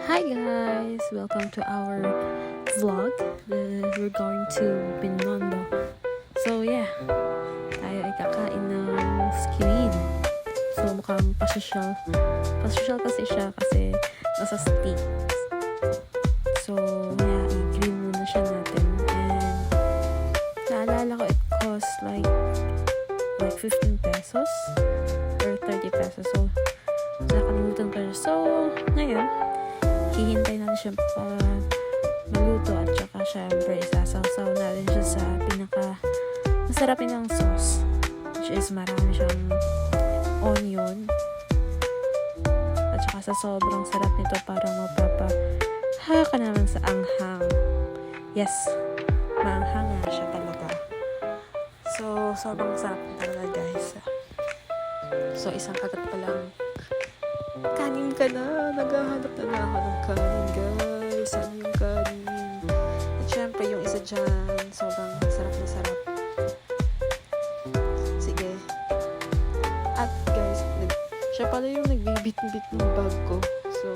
Hi guys! Welcome to our vlog. We're going to Binondo. So yeah, tayo ay kakain ng squid. So mukhang pasosyal. Pasosyal kasi siya kasi nasa steak. So yeah, i-grill muna siya natin. And naalala ko it cost like 15 pesos or 30 pesos. So nakalimutan ko siya. So ngayon, hihintay natin siya para maluto at saka syempre isasawsaw natin siya sa pinaka masarap ng sauce, which is marami siyang onion at saka sa sobrang sarap nito parang mapapahaka ka naman sa anghang. Yes, maanghang nga siya talaga. So sobrang sarap talaga guys. So isang kagat pa lang kanin ka na. Naghahanap na ako ng kanin, guys. Ano yung kanin? At syempre, yung isa dyan, sobrang sarap na sarap. Sige. At guys, siya pala yung nagbibit-bit ng bag ko. So,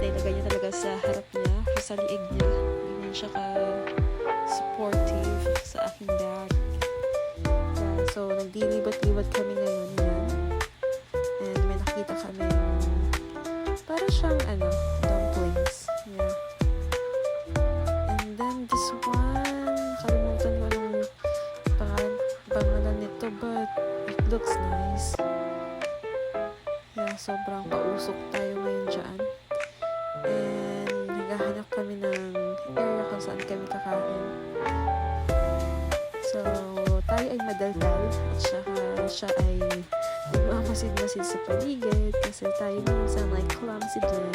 nilagay niya talaga sa harap niya, sa liig niya. Ganyan siya ka-supportive sa aking bag. So, nagdilibat-libat kami ngayon yan. Nakita kami para siyang dumplings. Yeah. And then this one, kalimutan ko yung pangalan nito, but it looks nice. Yeah, sobrang pausok tayo ngayon dyan. And naghahanap kami ng area kung saan kami kakain. So, tayo ay madaldal at siya ay nagmamasid-masid sa paligid kasi tayo minsan like clumsy din.